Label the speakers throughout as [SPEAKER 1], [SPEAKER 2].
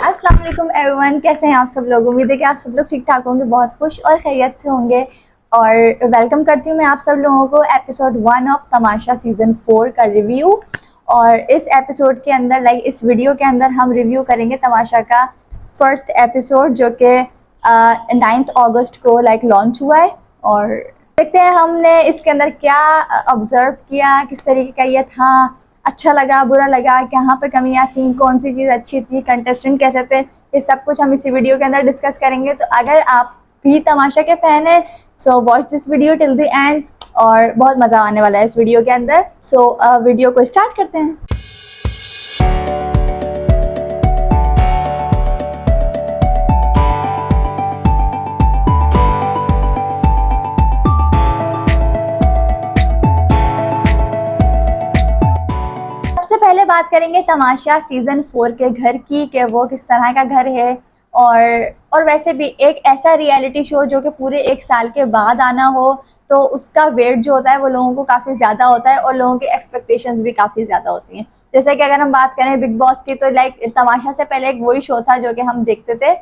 [SPEAKER 1] अस्सलाम वालेकुम एवरीवन, कैसे हैं आप सब लोग। उम्मीद है कि आप सब लोग ठीक ठाक होंगे, बहुत खुश और खैरियत से होंगे। और वेलकम करती हूँ मैं आप सब लोगों को एपिसोड 1 ऑफ तमाशा सीज़न 4 का रिव्यू। और इस एपिसोड के अंदर इस वीडियो के अंदर हम रिव्यू करेंगे तमाशा का फर्स्ट एपिसोड जो कि 9 अगस्त को लॉन्च हुआ है। और देखते हैं हमने इसके अंदर क्या ऑब्जर्व किया, किस तरीके का ये था, अच्छा लगा बुरा लगा, कहाँ पे कमियां थी, कौन सी चीज़ अच्छी थी, कंटेस्टेंट कैसे थे, ये सब कुछ हम इसी वीडियो के अंदर डिस्कस करेंगे। तो अगर आप भी तमाशा के फ़ैन हैं so watch this video till the end, और बहुत मज़ा आने वाला है इस वीडियो के अंदर। सो वीडियो को स्टार्ट करते हैं। सबसे पहले बात करेंगे तमाशा सीज़न 4 के घर की, कि वो किस तरह का घर है। और वैसे भी एक ऐसा रियलिटी शो जो कि पूरे 1 साल के बाद आना हो, तो उसका वेट जो होता है वो लोगों को काफ़ी ज़्यादा होता है और लोगों की एक्सपेक्टेशंस भी काफ़ी ज़्यादा होती हैं। जैसे कि अगर हम बात करें बिग बॉस की, तो तमाशा से पहले एक वही शो था जो कि हम देखते थे।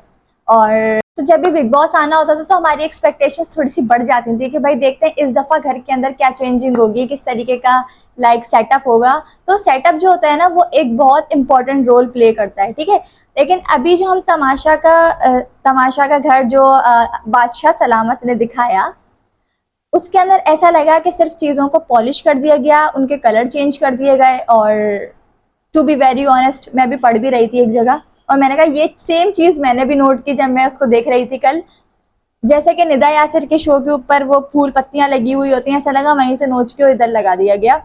[SPEAKER 1] और तो जब भी बिग बॉस आना होता था तो हमारी एक्सपेक्टेशंस थोड़ी सी बढ़ जाती थी कि भाई देखते हैं इस दफ़ा घर के अंदर क्या चेंजिंग होगी, किस तरीके का सेटअप होगा। तो सेटअप जो होता है ना, वो एक बहुत इंपॉर्टेंट रोल प्ले करता है, ठीक है। लेकिन अभी जो हम तमाशा का घर जो बादशाह सलामत ने दिखाया, उसके अंदर ऐसा लगा कि सिर्फ चीज़ों को पॉलिश कर दिया गया, उनके कलर चेंज कर दिए गए। और टू बी वेरी ऑनेस्ट, मैं भी पढ़ भी रही थी एक जगह और मैंने कहा ये सेम चीज़ मैंने भी नोट की जब मैं उसको देख रही थी कल। जैसे कि निदा यासिर के शो के ऊपर वो फूल पत्तियां लगी हुई होती हैं, ऐसा लगा वहीं से नोच के इधर लगा दिया गया।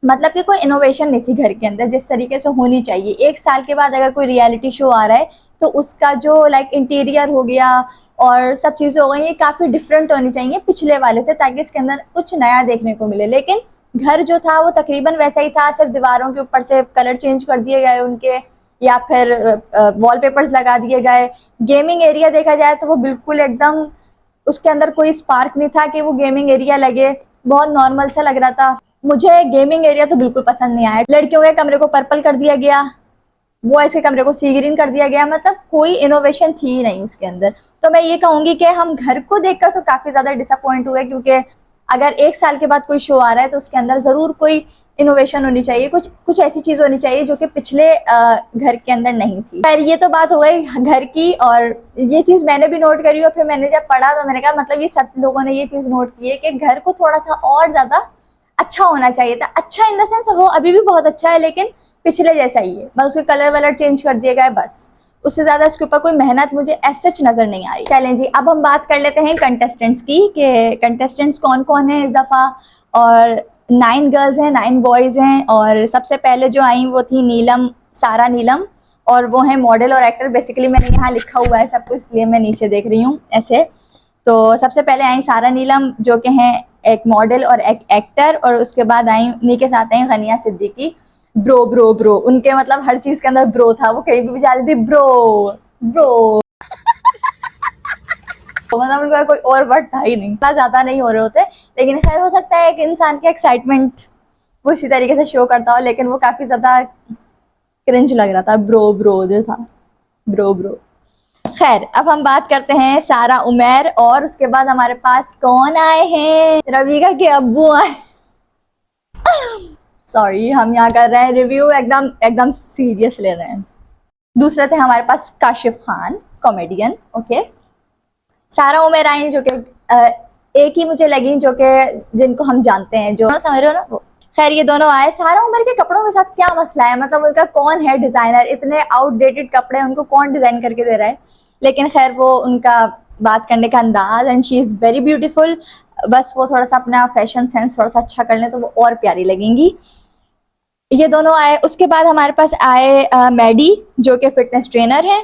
[SPEAKER 1] मतलब कि कोई इनोवेशन नहीं थी घर के अंदर जिस तरीके से होनी चाहिए। 1 साल के बाद अगर कोई रियलिटी शो आ रहा है तो उसका जो इंटीरियर हो गया और सब चीज़ें हो गई, ये काफ़ी डिफरेंट होनी चाहिए पिछले वाले से, ताकि इसके अंदर कुछ नया देखने को मिले। लेकिन घर जो था वो तकरीबन वैसा ही था, सिर्फ दीवारों के ऊपर से कलर चेंज कर दिए गए उनके, या फिर वॉलपेपर्स लगा दिए गए। गेमिंग एरिया देखा जाए तो वो बिल्कुल एकदम, उसके अंदर कोई स्पार्क नहीं था कि वो गेमिंग एरिया लगे, बहुत नॉर्मल सा लग रहा था। मुझे गेमिंग एरिया तो बिल्कुल पसंद नहीं आया। लड़कियों के कमरे को पर्पल कर दिया गया, बॉयज़ के कमरे को सी ग्रीन कर दिया गया, मतलब कोई इनोवेशन थी ही नहीं उसके अंदर। तो मैं ये कहूँगी कि हम घर को देखकर तो काफ़ी ज़्यादा डिसअपॉइंट हुए, क्योंकि अगर 1 साल के बाद कोई शो आ रहा है तो उसके अंदर ज़रूर कोई इनोवेशन होनी चाहिए, कुछ ऐसी चीज़ होनी चाहिए जो कि पिछले घर के अंदर नहीं थी। खैर, ये तो बात हो गई घर की, और ये चीज़ मैंने भी नोट करी। और फिर मैंने जब पढ़ा तो मैंने कहा मतलब ये सब लोगों ने ये चीज़ नोट की है कि घर को थोड़ा सा और ज़्यादा अच्छा होना चाहिए था। अच्छा इन द सेंस वो अभी भी बहुत अच्छा है, लेकिन पिछले जैसा ही है, बस उसके कलर वलर चेंज कर दिए गए, बस उससे ज़्यादा इसके ऊपर कोई मेहनत मुझे ऐसे सच नज़र नहीं आ रही। चलें जी, अब हम बात कर लेते हैं कंटेस्टेंट्स की, कि कंटेस्टेंट्स कौन कौन है इस दफ़ा। और 9 गर्ल्स हैं, 9 बॉयज़ हैं। और सबसे पहले जो आई वो थी नीलम, सारा नीलम, और वो है मॉडल और एक्टर। बेसिकली मैंने यहाँ लिखा हुआ है सब कुछ, इसलिए मैं नीचे देख रही हूँ ऐसे। तो सबसे पहले आई सारा नीलम जो कि हैं एक मॉडल और एक एक्टर, और उसके बाद आई उन्हीं के साथ आई गनिया सिद्दीकी। ब्रो ब्रो ब्रो, उनके मतलब हर चीज़ के अंदर ब्रो था, वो कहीं भी जा रही थी ब्रो ब्रो मतलब उनका कोई और वर्ड था ही नहीं, इतना ज़्यादा नहीं हो रहे होते। लेकिन खैर, हो सकता है कि इंसान की एक्साइटमेंट वो इसी तरीके से शो करता हो, लेकिन वो काफ़ी ज़्यादा क्रिंज लग रहा था ब्रो ब्रो जो था, ब्रो ब्रो। खैर, अब हम बात करते हैं सारा उमर, और उसके बाद हमारे पास कौन आए हैं, रवीका के अब्बू आए। सॉरी, हम यहाँ कर रहे हैं रिव्यू, एकदम सीरियस ले रहे हैं। दूसरे थे हमारे पास काशिफ खान, कॉमेडियन, ओके। सारा उमर आई जो कि एक ही मुझे लगी, जो कि जिनको हम जानते हैं, जो समझ रहे हो ना वो। खैर, ये दोनों आए। सारा उमर के कपड़ों के साथ क्या मसला है, मतलब उनका कौन है डिज़ाइनर, इतने आउटडेटेड कपड़े उनको कौन डिज़ाइन करके दे रहा है। लेकिन खैर, वो उनका बात करने का अंदाज, and she is very beautiful. बस वो थोड़ा सा अपना फैशन सेंस थोड़ा सा अच्छा कर लें तो वो और प्यारी लगेंगी। ये दोनों आए। उसके बाद हमारे पास आए मैडी जो कि फिटनेस ट्रेनर हैं,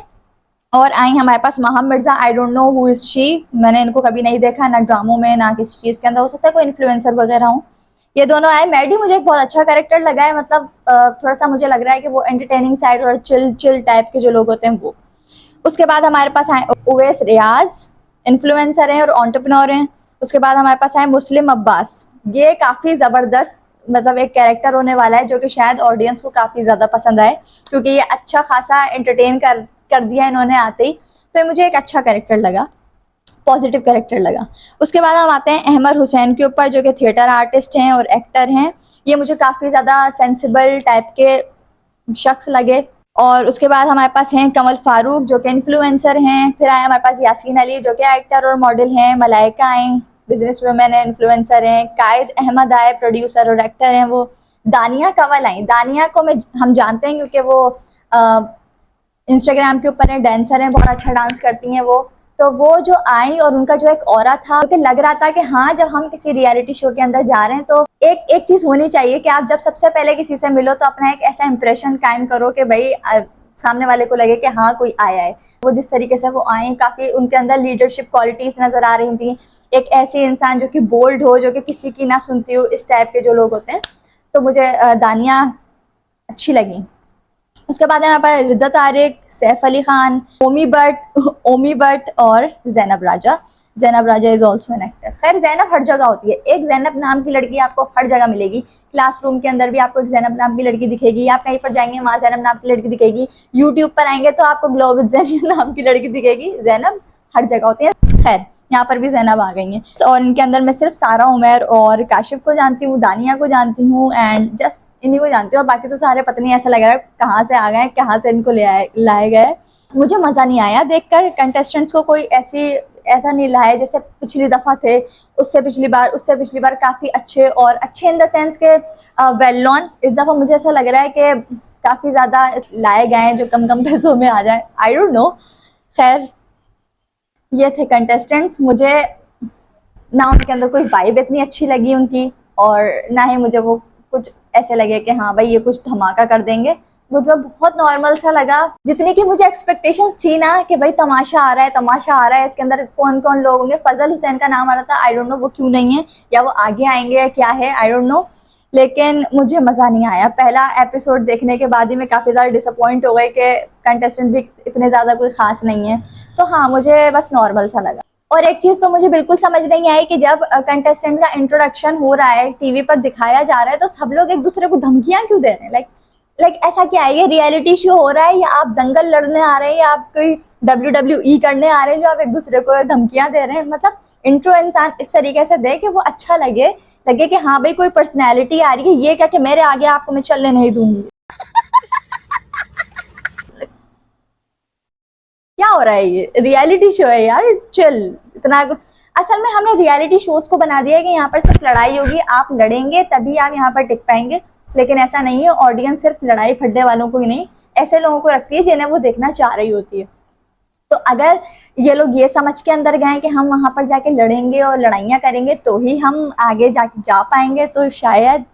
[SPEAKER 1] और आई हमारे पास Maham Mirza. I don't know who is she, मैंने इनको कभी नहीं देखा, ना ड्रामों में ना किसी चीज़ के अंदर, हो सकता है कोई इन्फ्लुएंसर वगैरह हो। ये दोनों आए। मैडी मुझे एक बहुत अच्छा कैरेक्टर लगा है, मतलब थोड़ा सा मुझे लग रहा है कि वो एंटरटेनिंग साइड और चिल टाइप के जो लोग होते हैं वो। उसके बाद हमारे पास आए उवैस रियाज, इन्फ्लुएंसर हैं और एंटरप्रेन्योर हैं। उसके बाद हमारे पास आए मुस्लिम अब्बास। ये काफ़ी ज़बरदस्त मतलब एक कैरेक्टर होने वाला है जो कि शायद ऑडियंस को काफ़ी ज़्यादा पसंद आए, क्योंकि ये अच्छा खासा एंटरटेन कर दिया इन्होंने आते ही, तो ये मुझे एक अच्छा कैरेक्टर लगा, पॉजिटिव कैरेक्टर लगा। उसके बाद हम आते हैं अहमद हुसैन के ऊपर, जो कि थिएटर आर्टिस्ट हैं और एक्टर हैं। ये मुझे काफ़ी ज़्यादा सेंसिबल टाइप के शख्स लगे। और उसके बाद हमारे पास हैं कमल फारूक, जो कि इन्फ्लुएंसर हैं। फिर आए हमारे पास यासीन अली, जो कि एक्टर और मॉडल हैं। मलाइका आई, बिजनेस वुमेन है, इन्फ्लुएंसर हैं। कायद अहमद आए, प्रोड्यूसर और एक्टर हैं वो। दानिया कंवल आई, दानिया को हम जानते हैं क्योंकि वो इंस्टाग्राम के ऊपर है, डांसर हैं, बहुत अच्छा डांस करती हैं वो। तो वो जो आई और उनका जो एक ऑरा था, तो लग रहा था कि हाँ, जब हम किसी रियलिटी शो के अंदर जा रहे हैं तो एक एक चीज होनी चाहिए कि आप जब सबसे पहले किसी से मिलो तो अपना एक ऐसा इंप्रेशन कायम करो कि भाई सामने वाले को लगे कि हाँ, कोई आया है। वो जिस तरीके से वो आए, काफी उनके अंदर लीडरशिप क्वालिटीज नजर आ रही थी। एक ऐसी इंसान जो कि बोल्ड हो, जो कि किसी की ना सुनती हो, इस टाइप के जो लोग होते हैं। तो मुझे दानिया अच्छी लगी। उसके बाद है यहाँ पर रिद्दत तारिक, सैफ अली खान, ओमी बट और जैनब राजा। जैनब राजा इज ऑल्सो एन एक्टर। खैर, जैनब हर जगह होती है, एक जैनब नाम की लड़की आपको हर जगह मिलेगी। क्लासरूम के अंदर भी आपको एक जैनब नाम की लड़की दिखेगी, आप कहीं पर जाएंगे वहाँ जैनब नाम की लड़की दिखेगी, यूट्यूब पर आएंगे तो आपको ग्लो विद जैनब नाम की लड़की दिखेगी। जैनब हर जगह होती है। खैर, यहाँ पर भी जैनब आ गई हैं। और इनके अंदर मैं सिर्फ सारा उमर और काशिफ को जानती हूँ, दानिया को जानती हूँ एंड जस्ट इन्हीं को जानती हूँ। और बाकी तो सारे पता नहीं, ऐसा लग रहा है कहाँ से आ गए, कहाँ से इनको लाए गए। मुझे मज़ा नहीं आया देखकर कंटेस्टेंट्स को कोई ऐसा नहीं लाया जैसे पिछली दफ़ा थे, उससे पिछली बार काफ़ी अच्छे, और अच्छे इन द सेंस के वेल नॉन। इस दफ़ा मुझे ऐसा लग रहा है कि काफ़ी ज़्यादा लाए गए हैं जो कम कम पैसों में आ जाए। आई डोंट नो। खैर, ये थे कंटेस्टेंट्स। मुझे ना उनके अंदर कोई वाइब इतनी अच्छी लगी उनकी, और ना ही मुझे वो कुछ ऐसे लगे कि हाँ भाई ये कुछ धमाका कर देंगे। मुझे बहुत नॉर्मल सा लगा। जितनी की मुझे एक्सपेक्टेशंस थी ना कि भाई तमाशा आ रहा है, इसके अंदर कौन कौन लोग होंगे। फजल हुसैन का नाम आ रहा था, आई डोंट नो वो क्यों नहीं है, या वो आगे आएंगे या क्या है, आई डोंट नो। लेकिन मुझे मज़ा नहीं आया। पहला एपिसोड देखने के बाद ही मैं काफ़ी ज़्यादा डिसअपॉइंट हो गई कि कंटेस्टेंट भी इतने ज़्यादा कोई ख़ास नहीं है। तो हाँ, मुझे बस नॉर्मल सा लगा। और एक चीज़ तो मुझे बिल्कुल समझ नहीं आई कि जब कंटेस्टेंट का इंट्रोडक्शन हो रहा है, टीवी पर दिखाया जा रहा है, तो सब लोग एक दूसरे को धमकियां क्यों दे रहे हैं। लाइक ऐसा क्या है, ये रियलिटी शो हो रहा है या आप दंगल लड़ने आ रहे हैं या आप कोई WWE करने आ रहे हैं जो आप एक दूसरे को धमकियां दे रहे हैं। मतलब इंट्रो इंसान इस तरीके से दे कि वो अच्छा लगे कि हाँ भाई कोई पर्सनैलिटी आ रही है। ये क्या कि मेरे आगे आपको मैं चलने नहीं दूंगी। क्या हो रहा है, ये रियलिटी शो है यार, चिल। इतना असल में हमने रियलिटी शोज को बना दिया है कि यहाँ पर सिर्फ लड़ाई होगी, आप लड़ेंगे तभी आप यहाँ पर टिक पाएंगे। लेकिन ऐसा नहीं है। ऑडियंस सिर्फ लड़ाई फड्डे वालों को ही नहीं, ऐसे लोगों को रखती है जिन्हें वो देखना चाह रही होती है। तो अगर ये लोग ये समझ के अंदर गए कि हम वहां पर जाके लड़ेंगे और लड़ाइयाँ करेंगे तो ही हम आगे जा पाएंगे, तो शायद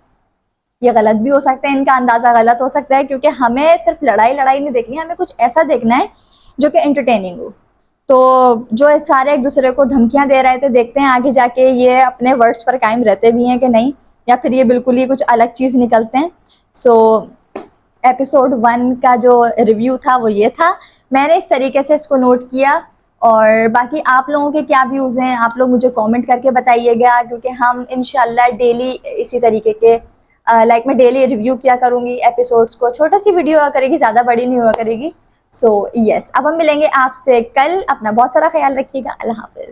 [SPEAKER 1] ये गलत भी हो सकता है, इनका अंदाजा गलत हो सकता है। क्योंकि हमें सिर्फ लड़ाई नहीं देखनी, हमें कुछ ऐसा देखना है जो कि एंटरटेनिंग हो। तो जो सारे एक दूसरे को धमकियां दे रहे थे, देखते हैं आगे जाके ये अपने वर्ड्स पर कायम रहते भी हैं कि नहीं, या फिर ये बिल्कुल ही कुछ अलग चीज़ निकलते हैं। सो एपिसोड 1 का जो रिव्यू था वो ये था। मैंने इस तरीके से इसको नोट किया। और बाकी आप लोगों के क्या व्यूज़ हैं, आप लोग मुझे कमेंट करके बताइएगा। क्योंकि हम इंशाल्लाह डेली इसी तरीके के मैं डेली रिव्यू किया करूँगी एपिसोड्स को। छोटी सी वीडियो हुआ करेगी, ज़्यादा बड़ी नहीं हुआ करेगी। सो यस, अब हम मिलेंगे आपसे कल। अपना बहुत सारा ख्याल रखिएगा। अल्लाह हाफिज़।